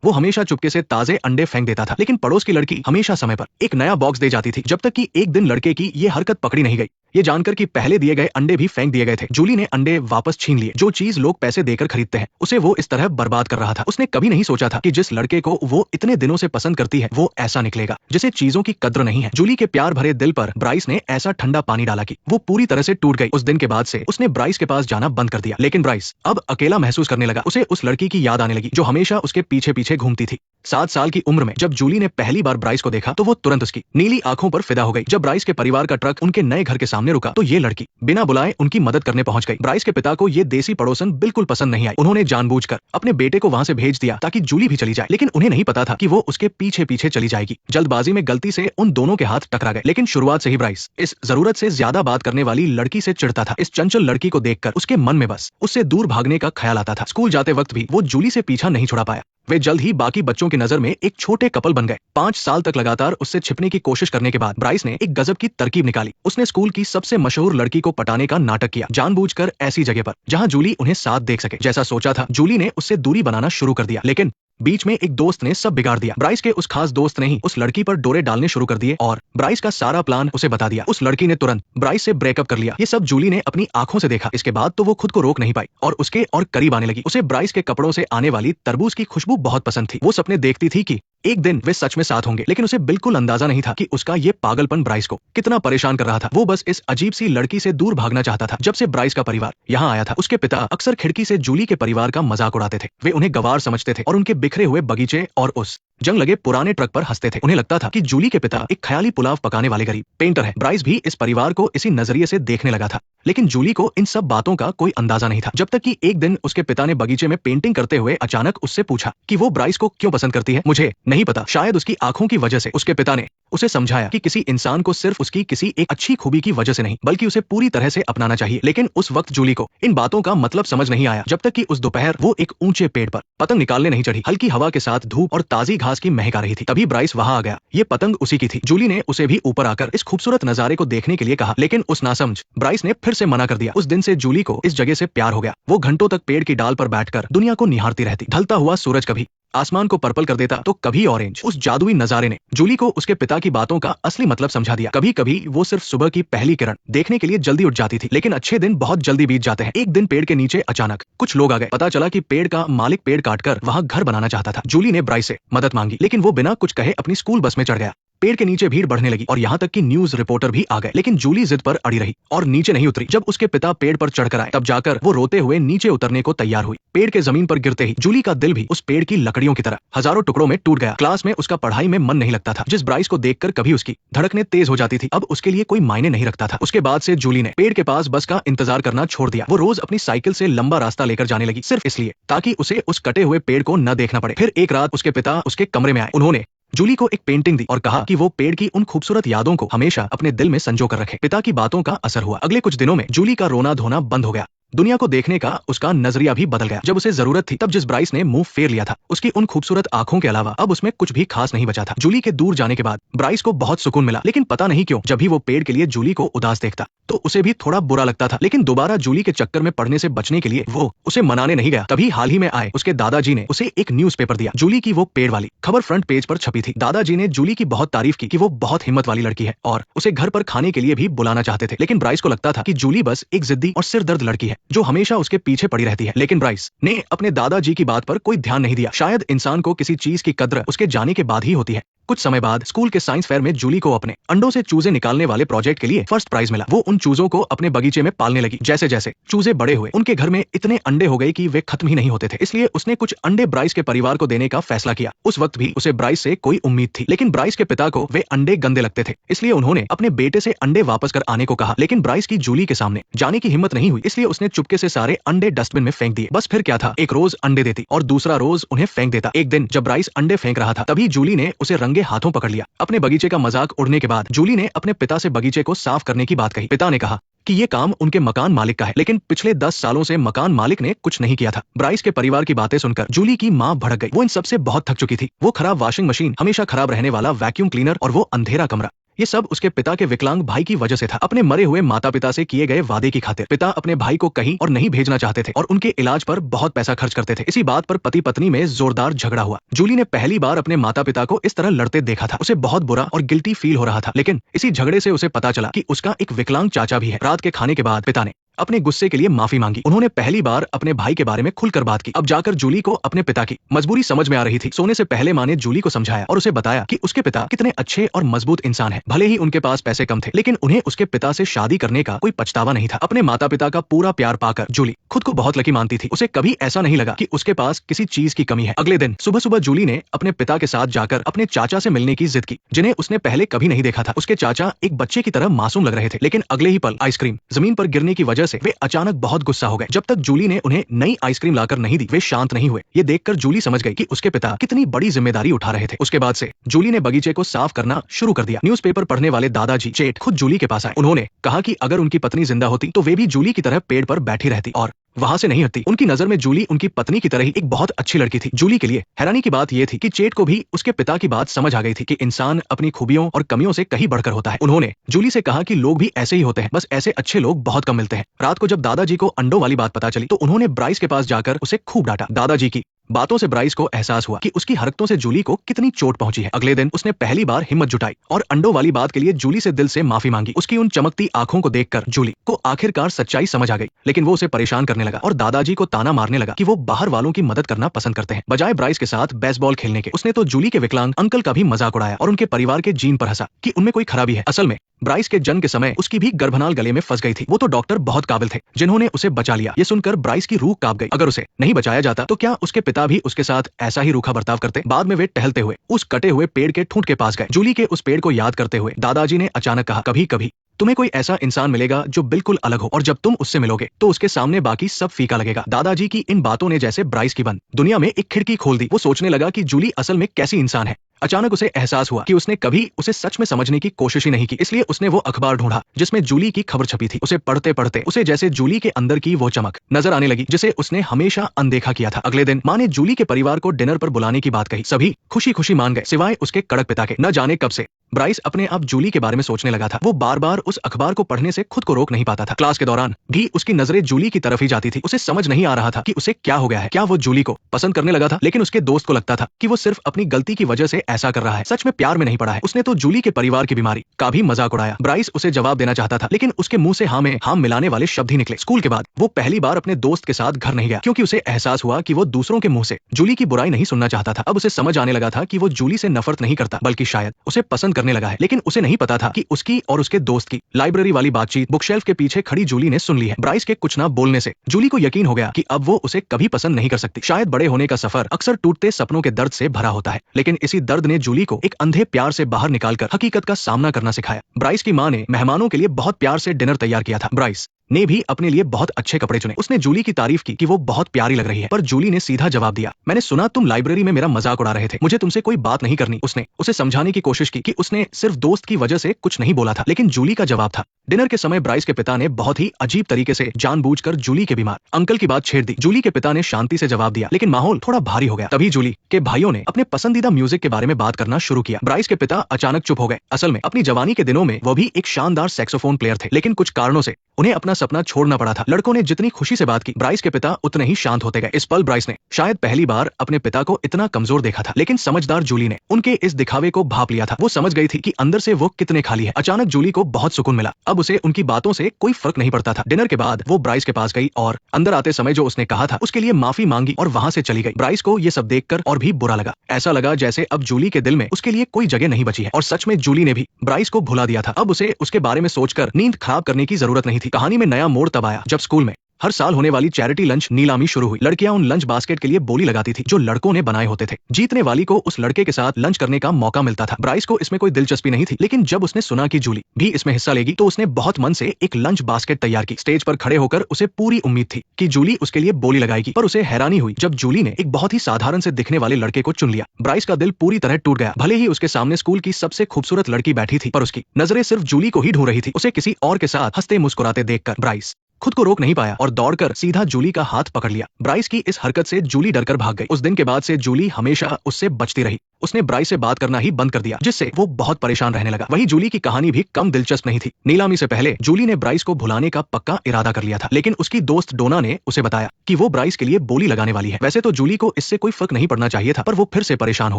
वो हमेशा चुपके से ताजे अंडे फेंक देता था, लेकिन पड़ोस की लड़की हमेशा समय पर एक नया बॉक्स दे जाती थी, जब तक कि एक दिन लड़के की ये हरकत पकड़ी नहीं गई। ये जानकर कि पहले दिए गए अंडे भी फेंक दिए गए थे, जूली ने अंडे वापस छीन लिए। जो चीज लोग पैसे देकर खरीदते हैं, उसे वो इस तरह बर्बाद कर रहा था। उसने कभी नहीं सोचा था कि जिस लड़के को वो इतने दिनों से पसंद करती है, वो ऐसा निकलेगा जिसे चीजों की कद्र नहीं है। जूली के प्यार भरे दिल पर ब्राइस ने ऐसा ठंडा पानी डाला कि वो पूरी तरह से टूट गई। उस दिन के बाद से उसने ब्राइस के पास जाना बंद कर दिया। लेकिन ब्राइस अब अकेला महसूस करने लगा। उसे उस लड़की की याद आने लगी जो हमेशा उसके पीछे पीछे घूमती थी। 7 साल की उम्र में जब जूली ने पहली बार ब्राइस को देखा, तो वो तुरंत उसकी नीली आंखों पर फिदा हो गई। जब ब्राइस के परिवार का ट्रक उनके नए घर के सामने रुका, तो ये लड़की बिना बुलाए उनकी मदद करने पहुंच गई। ब्राइस के पिता को ये देसी पड़ोसन बिल्कुल पसंद नहीं आई। उन्होंने जानबूझकर अपने बेटे को वहां से भेज दिया ताकि जूली भी चली जाए, लेकिन उन्हें नहीं पता था कि वो उसके पीछे पीछे चली जाएगी। जल्दबाजी में गलती से उन दोनों के हाथ टकरा गए, लेकिन शुरुआत से ही ब्राइस इस जरूरत से ज्यादा बात करने वाली लड़की से चिढ़ता था। इस चंचल लड़की को देखकर उसके मन में बस उससे दूर भागने का ख्याल आता था। स्कूल जाते वक्त भी वो जूली से पीछा नहीं छुड़ा पाया। वे जल्द ही बाकी बच्चों की नजर में एक छोटे कपल बन गए। 5 साल तक लगातार उससे छिपने की कोशिश करने के बाद ब्राइस ने एक गजब की तरकीब निकाली। उसने स्कूल की सबसे मशहूर लड़की को पटाने का नाटक किया, जानबूझकर ऐसी जगह पर जहां जूली उन्हें साथ देख सके। जैसा सोचा था, जूली ने उससे दूरी बनाना शुरू कर दिया, लेकिन बीच में एक दोस्त ने सब बिगाड़ दिया। ब्राइस के उस खास दोस्त ने ही उस लड़की पर डोरे डालने शुरू कर दिए और ब्राइस का सारा प्लान उसे बता दिया। उस लड़की ने तुरंत ब्राइस से ब्रेकअप कर लिया। ये सब जूली ने अपनी आंखों से देखा। इसके बाद तो वो खुद को रोक नहीं पाई और उसके और करीब आने लगी। उसे ब्राइस के कपड़ों से आने वाली तरबूज की खुशबू बहुत पसंद थी। वो सपने देखती थी कि एक दिन वे सच में साथ होंगे, लेकिन उसे बिल्कुल अंदाजा नहीं था कि उसका ये पागलपन ब्राइस को कितना परेशान कर रहा था। वो बस इस अजीब सी लड़की से दूर भागना चाहता था। जब से ब्राइस का परिवार यहाँ आया था, उसके पिता अक्सर खिड़की से जूली के परिवार का मजाक उड़ाते थे। वे उन्हें गंवार समझते थे और उनके बिखरे हुए बगीचे और उस जंग लगे पुराने ट्रक पर हंसते थे। उन्हें लगता था कि जूली के पिता एक ख्याली पुलाव पकाने वाले गरीब पेंटर है। ब्राइस भी इस परिवार को इसी नजरिए से देखने लगा था, लेकिन जूली को इन सब बातों का कोई अंदाजा नहीं था। जब तक कि एक दिन उसके पिता ने बगीचे में पेंटिंग करते हुए अचानक उससे पूछा कि वो ब्राइस को क्यों पसंद करती है। मुझे नहीं पता, शायद उसकी आंखों की वजह से। उसके पिता ने उसे समझाया कि किसी इंसान को सिर्फ उसकी किसी एक अच्छी खूबी की वजह से नहीं, बल्कि उसे पूरी तरह से अपनाना चाहिए। लेकिन उस वक्त जूली को इन बातों का मतलब समझ नहीं आया, जब तक कि उस दोपहर वो एक ऊंचे पेड़ पर पतंग निकालने नहीं चढ़ी। हल्की हवा के साथ धूप और ताजी घास की महक आ रही थी। तभी ब्राइस वहां आ गया। ये पतंग उसी की थी। जूली ने उसे भी ऊपर आकर इस खूबसूरत नजारे को देखने के लिए कहा, लेकिन उस नासमझ ब्राइस ने फिर से मना कर दिया। उस दिन से जूली को इस जगह से प्यार हो गया। वो घंटों तक पेड़ की डाल पर बैठकर दुनिया को निहारती रहती। ढलता हुआ सूरज कभी आसमान को पर्पल कर देता तो कभी ऑरेंज। उस जादुई नजारे ने जूली को उसके पिता की बातों का असली मतलब समझा दिया। कभी कभी वो सिर्फ सुबह की पहली किरण देखने के लिए जल्दी उठ जाती थी, लेकिन अच्छे दिन बहुत जल्दी बीत जाते हैं। एक दिन पेड़ के नीचे अचानक कुछ लोग आ गए। पता चला कि पेड़ का मालिक पेड़ काटकर वहां घर बनाना चाहता था। जूली ने ब्राइस से मदद मांगी, लेकिन वो बिना कुछ कहे अपनी स्कूल बस में चढ़ गया। पेड़ के नीचे भीड़ बढ़ने लगी और यहाँ तक कि न्यूज रिपोर्टर भी आ गए, लेकिन जूली जिद पर अड़ी रही और नीचे नहीं उतरी। जब उसके पिता पेड़ पर चढ़कर आए, तब जाकर वो रोते हुए नीचे उतरने को तैयार हुई। पेड़ के जमीन पर गिरते ही जूली का दिल भी उस पेड़ की लकड़ियों की तरह हजारों टुकड़ों में टूट गया। क्लास में उसका पढ़ाई में मन नहीं लगता था। जिस ब्राइस को देखकर कभी उसकी धड़कनें तेज हो जाती थी, अब उसके लिए कोई मायने नहीं रखता था। उसके बाद से जूली ने पेड़ के पास बस का इंतजार करना छोड़ दिया। वो रोज अपनी साइकिल से लंबा रास्ता लेकर जाने लगी, सिर्फ इसलिए ताकि उसे उस कटे हुए पेड़ को न देखना पड़े। फिर एक रात उसके पिता उसके कमरे में आए। उन्होंने जूली को एक पेंटिंग दी और कहा कि वो पेड़ की उन खूबसूरत यादों को हमेशा अपने दिल में संजो कर रखे। पिता की बातों का असर हुआ। अगले कुछ दिनों में जूली का रोना धोना बंद हो गया। दुनिया को देखने का उसका नजरिया भी बदल गया। जब उसे जरूरत थी, तब जिस ब्राइस ने मुंह फेर लिया था, उसकी उन खूबसूरत आंखों के अलावा अब उसमें कुछ भी खास नहीं बचा था। जूली के दूर जाने के बाद ब्राइस को बहुत सुकून मिला, लेकिन पता नहीं क्यों जब भी वो पेड़ के लिए जूली को उदास देखता तो उसे भी थोड़ा बुरा लगता था। लेकिन दोबारा जूली के चक्कर में पड़ने से बचने के लिए वो उसे मनाने नहीं गया। तभी हाल ही में आए उसके दादाजी ने उसे एक न्यूज़पेपर दिया। जूली की वो पेड़ वाली खबर फ्रंट पेज पर छपी थी। दादाजी ने जूली की बहुत तारीफ की कि वो बहुत हिम्मत वाली लड़की है और उसे घर पर खाने के लिए भी बुलाना चाहते थे। लेकिन ब्राइस को लगता था कि जूली बस एक जिद्दी और सिरदर्द लड़की है जो हमेशा उसके पीछे पड़ी रहती है। लेकिन ब्राइस ने अपने दादाजी की बात पर कोई ध्यान नहीं दिया। शायद इंसान को किसी चीज की कद्र उसके जाने के बाद ही होती है। कुछ समय बाद स्कूल के साइंस फेयर में जूली को अपने अंडों से चूजे निकालने वाले प्रोजेक्ट के लिए फर्स्ट प्राइज मिला। वो उन चूजों को अपने बगीचे में पालने लगी। जैसे जैसे चूजे बड़े हुए, उनके घर में इतने अंडे हो गए कि वे खत्म ही नहीं होते थे। इसलिए उसने कुछ अंडे ब्राइस के परिवार को देने का फैसला किया। उस वक्त भी उसे ब्राइस से कोई उम्मीद थी, लेकिन ब्राइस के पिता को वे अंडे गंदे लगते थे, इसलिए उन्होंने अपने बेटे से अंडे वापस कर आने को कहा। लेकिन ब्राइस की जूली के सामने जाने की हिम्मत नहीं हुई, इसलिए उसने चुपके से सारे अंडे डस्टबिन में फेंक दिए। बस फिर क्या था, एक रोज अंडे देती और दूसरा रोज उन्हें फेंक देता। एक दिन जब ब्राइस अंडे फेंक रहा था, तभी जूली ने उसे रंगे हाथों पकड़ लिया। अपने बगीचे का मजाक उड़ने के बाद जूली ने अपने पिता से बगीचे को साफ करने की बात कही। पिता ने कहा कि ये काम उनके मकान मालिक का है, लेकिन पिछले 10 सालों से मकान मालिक ने कुछ नहीं किया था। ब्राइस के परिवार की बातें सुनकर जूली की मां भड़क गई। वो इन सबसे बहुत थक चुकी थी। वो खराब वॉशिंग मशीन, हमेशा खराब रहने वाला वैक्यूम क्लीनर और वो अंधेरा कमरा, ये सब उसके पिता के विकलांग भाई की वजह से था। अपने मरे हुए माता पिता से किए गए वादे की खातिर पिता अपने भाई को कहीं और नहीं भेजना चाहते थे और उनके इलाज पर बहुत पैसा खर्च करते थे। इसी बात पर पति पत्नी में जोरदार झगड़ा हुआ। जूली ने पहली बार अपने माता पिता को इस तरह लड़ते देखा था। उसे बहुत बुरा और गिल्टी फील हो रहा था, लेकिन इसी झगड़े से उसे पता चला कि उसका एक विकलांग चाचा भी है। रात के खाने के बाद पिता ने अपने गुस्से के लिए माफी मांगी। उन्होंने पहली बार अपने भाई के बारे में खुलकर बात की। अब जाकर जूली को अपने पिता की मजबूरी समझ में आ रही थी। सोने से पहले माँ ने जूली को समझाया और उसे बताया कि उसके पिता कितने अच्छे और मजबूत इंसान हैं। भले ही उनके पास पैसे कम थे, लेकिन उन्हें उसके पिता से शादी करने का कोई पछतावा नहीं था। अपने माता पिता का पूरा प्यार पाकर जूली खुद को बहुत लकी मानती थी। उसे कभी ऐसा नहीं लगा कि उसके पास किसी चीज की कमी है। अगले दिन सुबह सुबह जूली ने अपने पिता के साथ जाकर अपने चाचा से मिलने की जिद की, जिन्हें उसने पहले कभी नहीं देखा था। उसके चाचा एक बच्चे की तरह मासूम लग रहे थे, लेकिन अगले ही पल आइसक्रीम जमीन पर गिरने की वजह से वे अचानक बहुत गुस्सा हो गए। जब तक जूली ने उन्हें नई आइसक्रीम लाकर नहीं दी, वे शांत नहीं हुए। ये देखकर जूली समझ गई कि उसके पिता कितनी बड़ी जिम्मेदारी उठा रहे थे। उसके बाद से जूली ने बगीचे को साफ करना शुरू कर दिया। न्यूज़पेपर पढ़ने वाले दादाजी चेट खुद जूली के पास आए। उन्होंने कहा कि अगर उनकी पत्नी जिंदा होती तो वे भी जूली की तरह पेड़ पर बैठी रहती और वहां से नहीं हटती। उनकी नजर में जूली उनकी पत्नी की तरह ही एक बहुत अच्छी लड़की थी। जूली के लिए हैरानी की बात यह थी कि चेट को भी उसके पिता की बात समझ आ गई थी कि इंसान अपनी खूबियों और कमियों से कहीं बढ़कर होता है। उन्होंने जूली से कहा कि लोग भी ऐसे ही होते हैं, बस ऐसे अच्छे लोग बहुत कम मिलते हैं। रात को जब दादाजी को अंडों वाली बात पता चली तो उन्होंने ब्राइस के पास जाकर उसे खूब डांटा। दादाजी की बातों से ब्राइस को एहसास हुआ कि उसकी हरकतों से जूली को कितनी चोट पहुंची है। अगले दिन उसने पहली बार हिम्मत जुटाई और अंडों वाली बात के लिए जूली से दिल से माफी मांगी। उसकी उन चमकती आंखों को देखकर जूली को आखिरकार सच्चाई समझ आ गई, लेकिन वो उसे परेशान करने लगा और दादाजी को ताना मारने लगा कि वो बाहर वालों की मदद करना पसंद करते हैं, बजाय ब्राइस के साथ बेसबॉल खेलने के। उसने तो जूली के विकलांग अंकल का भी मजाक उड़ाया और उनके परिवार के जीन पर हंसा कि उनमें कोई खराबी है। असल में ब्राइस के जन्म के समय उसकी भी गर्भनाल गले में फंस गई थी। वो तो डॉक्टर बहुत काबिल थे जिन्होंने उसे बचा लिया। ये सुनकर ब्राइस की रूह कांप गई। अगर उसे नहीं बचाया जाता तो क्या उसके पिता भी उसके साथ ऐसा ही रूखा बर्ताव करते? बाद में वे टहलते हुए उस कटे हुए पेड़ के ठूंठ के पास गए। जूली के उस पेड़ को याद करते हुए दादाजी ने अचानक कहा, कभी कभी तुम्हें कोई ऐसा इंसान मिलेगा जो बिल्कुल अलग हो और जब तुम उससे मिलोगे तो उसके सामने बाकी सब फीका लगेगा। दादाजी की इन बातों ने जैसे ब्राइस की बंद दुनिया में एक खिड़की खोल दी। वो सोचने लगा कि जूली असल में कैसी इंसान है। अचानक उसे एहसास हुआ कि उसने कभी उसे सच में समझने की कोशिश ही नहीं की। इसलिए उसने वो अखबार ढूंढा जिसमें जूली की खबर छपी थी। उसे पढ़ते पढ़ते उसे जैसे जूली के अंदर की वो चमक नजर आने लगी जिसे उसने हमेशा अनदेखा किया था। अगले दिन माँ ने जूली के परिवार को डिनर पर बुलाने की बात कही। सभी खुशी खुशी मान गए सिवाय उसके कड़क पिता के। न जाने कब से ब्राइस अपने आप जूली के बारे में सोचने लगा था। वो बार बार उस अखबार को पढ़ने से खुद को रोक नहीं पाता था। क्लास के दौरान भी उसकी नजरें जूली की तरफ ही जाती थी। उसे समझ नहीं आ रहा था कि उसे क्या हो गया है। क्या वो जूली को पसंद करने लगा था? लेकिन उसके दोस्त को लगता था कि वो सिर्फ अपनी गलती की वजह से ऐसा कर रहा है, सच में प्यार में नहीं पड़ा है। उसने तो जूली के परिवार की बीमारी का भी मजाक उड़ाया। ब्राइस उसे जवाब देना चाहता था, लेकिन उसके मुंह से हाँ में हाँ मिलाने वाले शब्द ही निकले। स्कूल के बाद वो पहली बार अपने दोस्त के साथ घर नहीं गया क्योंकि उसे एहसास हुआ कि वो दूसरों के मुंह से जूली की बुराई नहीं सुनना चाहता था। अब उसे समझ आने लगा था कि वो जूली से नफरत नहीं करता बल्कि शायद उसे पसंद करने लगा है। लेकिन उसे नहीं पता था कि उसकी और उसके दोस्त की लाइब्रेरी वाली बातचीत बुकशेल्फ के पीछे खड़ी जूली ने सुन ली है। ब्राइस के कुछ ना बोलने से जूली को यकीन हो गया कि अब वो उसे कभी पसंद नहीं कर सकती। शायद बड़े होने का सफर अक्सर टूटते सपनों के दर्द से भरा होता है, लेकिन इसी दर्द ने जूली को एक अंधे प्यार से बाहर निकालकर हकीकत का सामना करना सिखाया। ब्राइस की माँ ने मेहमानों के लिए बहुत प्यार से डिनर तैयार किया था। ब्राइस ने भी अपने लिए बहुत अच्छे कपड़े चुने। उसने जूली की तारीफ की कि वो बहुत प्यारी लग रही है, पर जूली ने सीधा जवाब दिया, मैंने सुना तुम लाइब्रेरी में मेरा मजाक उड़ा रहे थे, मुझे तुमसे कोई बात नहीं करनी। उसने उसे समझाने की कोशिश की कि उसने सिर्फ दोस्त की वजह से कुछ नहीं बोला था, लेकिन जूली का जवाब था। डिनर के समय ब्राइस के पिता ने बहुत ही अजीब तरीके से जानबूझकर जूली के बीमार अंकल की बात छेड़ दी। जूली के पिता ने शांति से जवाब दिया, लेकिन माहौल थोड़ा भारी हो गया। तभी जूली के भाइयों ने अपने पसंदीदा म्यूजिक के बारे में बात करना शुरू किया। ब्राइस के पिता अचानक चुप हो गए। असल में अपनी जवानी के दिनों में वो भी एक शानदार सैक्सोफोन प्लेयर थे, लेकिन कुछ कारणों से उन्हें अपना सपना छोड़ना पड़ा था। लड़कों ने जितनी खुशी से बात की, ब्राइस के पिता उतने ही शांत होते गए। इस पल ब्राइस ने शायद पहली बार अपने पिता को इतना कमजोर देखा था, लेकिन समझदार जूली ने उनके इस दिखावे को भांप लिया था। वो समझ गई थी कि अंदर से वो कितने खाली है। अचानक जूली को बहुत सुकून मिला। अब उसे उनकी बातों से कोई फर्क नहीं पड़ता था। डिनर के बाद वो ब्राइस के पास गई और अंदर आते समय जो उसने कहा था उसके लिए माफी मांगी और वहां से चली गई। ब्राइस को ये सब देखकर और भी बुरा लगा। ऐसा लगा जैसे अब जूली के दिल में उसके लिए कोई जगह नहीं बची है। और सच में जूली ने भी ब्राइस को भुला दिया था। अब उसे उसके बारे में सोचकर नींद खराब करने की जरूरत नहीं थी। कहानी में नया मोड़ तब आया जब स्कूल में हर साल होने वाली चैरिटी लंच नीलामी शुरू हुई। लड़कियां उन लंच बास्केट के लिए बोली लगाती थी जो लड़कों ने बनाए होते थे। जीतने वाली को उस लड़के के साथ लंच करने का मौका मिलता था। ब्राइस को इसमें कोई दिलचस्पी नहीं थी, लेकिन जब उसने सुना कि जूली भी इसमें हिस्सा लेगी तो उसने बहुत मन से एक लंच बास्केट तैयार की। स्टेज पर खड़े होकर उसे पूरी उम्मीद थी कि जूली उसके लिए बोली लगाएगी, पर उसे हैरानी हुई जब जूली ने एक बहुत ही साधारण से दिखने वाले लड़के को चुन लिया। ब्राइस का दिल पूरी तरह टूट गया। भले ही उसके सामने स्कूल की सबसे खूबसूरत लड़की बैठी थी, पर उसकी नजरें सिर्फ जूली को ही ढूंढ रही थी। उसे किसी और के साथ हंसते मुस्कुराते देखकर ब्राइस खुद को रोक नहीं पाया और दौड़कर सीधा जूली का हाथ पकड़ लिया। ब्राइस की इस हरकत से जूली डरकर भाग गई। उस दिन के बाद से जूली हमेशा उससे बचती रही। उसने ब्राइस से बात करना ही बंद कर दिया, जिससे वो बहुत परेशान रहने लगा। वहीं जूली की कहानी भी कम दिलचस्प नहीं थी। नीलामी से पहले जूली ने ब्राइस को भुलाने का पक्का इरादा कर लिया था, लेकिन उसकी दोस्त डोना ने उसे बताया कि वो ब्राइस के लिए बोली लगाने वाली है। वैसे तो जूली को इससे कोई फर्क नहीं पड़ना चाहिए था, पर वो फिर से परेशान हो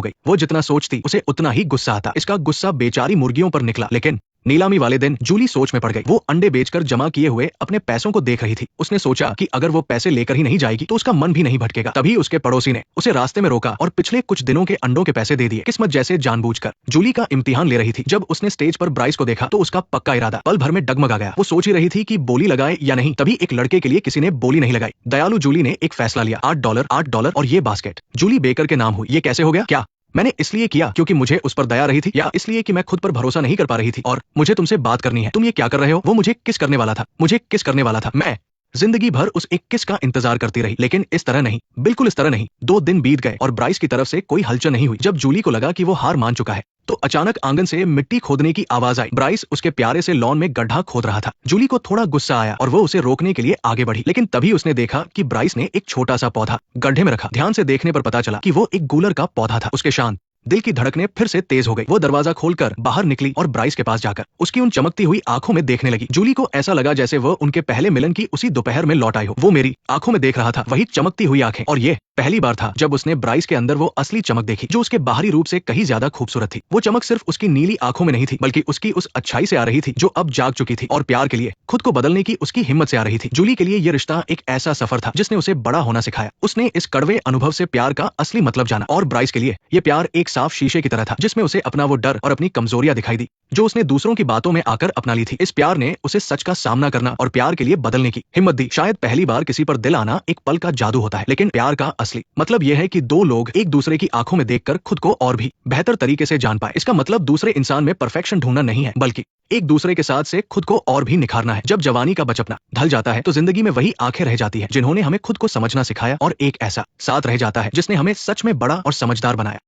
गई। वो जितना सोचती उसे उतना ही गुस्सा आता। इसका गुस्सा बेचारी मुर्गियों पर निकला, लेकिन नीलामी वाले दिन जूली सोच में पड़ गई। वो अंडे बेचकर जमा किए हुए अपने पैसों को देख रही थी। उसने सोचा कि अगर वो पैसे लेकर ही नहीं जाएगी तो उसका मन भी नहीं भटकेगा। तभी उसके पड़ोसी ने उसे रास्ते में रोका और पिछले कुछ दिनों के अंडों के पैसे दे दिए, किस्मत जैसे जानबूझकर। जूली का इम्तिहान ले रही थी। जब उसने स्टेज पर ब्राइस को देखा तो उसका पक्का इरादा पल भर में डगमगा गया। वो सोच ही रही थी कि बोली लगाए या नहीं, तभी एक लड़के के लिए किसी ने बोली नहीं लगाई। दयालु जूली ने एक फैसला लिया, $8 और ये बास्केट। जूली बेकर के नाम हुई। ये कैसे हो गया? क्या मैंने इसलिए किया क्योंकि मुझे उस पर दया रही थी, या इसलिए कि मैं खुद पर भरोसा नहीं कर पा रही थी और मुझे तुमसे बात करनी है? तुम ये क्या कर रहे हो? वो मुझे किस करने वाला था? मुझे किस करने वाला था? मैं जिंदगी भर उस एक किस का इंतजार करती रही, लेकिन इस तरह नहीं, बिल्कुल इस तरह नहीं। 2 दिन बीत गए और ब्राइस की तरफ से कोई हलचल नहीं हुई। जब जूली को लगा कि वो हार मान चुका है तो अचानक आंगन से मिट्टी खोदने की आवाज आई। ब्राइस उसके प्यारे से लॉन में गड्ढा खोद रहा था। जूली को थोड़ा गुस्सा आया और वो उसे रोकने के लिए आगे बढ़ी, लेकिन तभी उसने देखा कि ब्राइस ने एक छोटा सा पौधा गड्ढे में रखा। ध्यान से देखने पर पता चला कि वो एक गूलर का पौधा था। उसके शांत दिल की धड़कनें फिर से तेज हो गई। वो दरवाजा खोलकर बाहर निकली और ब्राइस के पास जाकर उसकी उन चमकती हुई आंखों में देखने लगी। जूली को ऐसा लगा जैसे वो उनके पहले मिलन की उसी दोपहर में लौट आई हो। वो मेरी आंखों में देख रहा था, वही चमकती हुई आंखें। और ये पहली बार था जब उसने ब्राइस के अंदर वो असली चमक देखी, जो उसके बाहरी रूप से कहीं ज्यादा खूबसूरत थी। वो चमक सिर्फ उसकी नीली आंखों में नहीं थी, बल्कि उसकी उस अच्छाई से आ रही थी जो अब जाग चुकी थी, और प्यार के लिए खुद को बदलने की उसकी हिम्मत से आ रही थी। जूली के लिए ये रिश्ता एक ऐसा सफर था जिसने उसे बड़ा होना सिखाया। उसने इस कड़वे अनुभव से प्यार का असली मतलब जाना, और ब्राइस के लिए ये प्यार एक साफ शीशे की तरह था जिसमें उसे अपना वो डर और अपनी कमजोरियां दिखाई दी जो उसने दूसरों की बातों में आकर अपना ली थी। इस प्यार ने उसे सच का सामना करना और प्यार के लिए बदलने की हिम्मत दी। शायद पहली बार किसी पर दिल आना एक पल का जादू होता है, लेकिन प्यार का असली मतलब यह है कि 2 लोग एक दूसरे की आंखों में देखकर खुद को और भी बेहतर तरीके से जान पाए। इसका मतलब दूसरे इंसान में परफेक्शन ढूंढना नहीं है, बल्कि एक दूसरे के साथ से खुद को और भी निखारना है। जब जवानी का बचपना ढल जाता है तो जिंदगी में वही आंखें रह जाती है जिन्होंने हमें खुद को समझना सिखाया, और एक ऐसा साथ रह जाता है जिसने हमें सच में बड़ा और समझदार बनाया।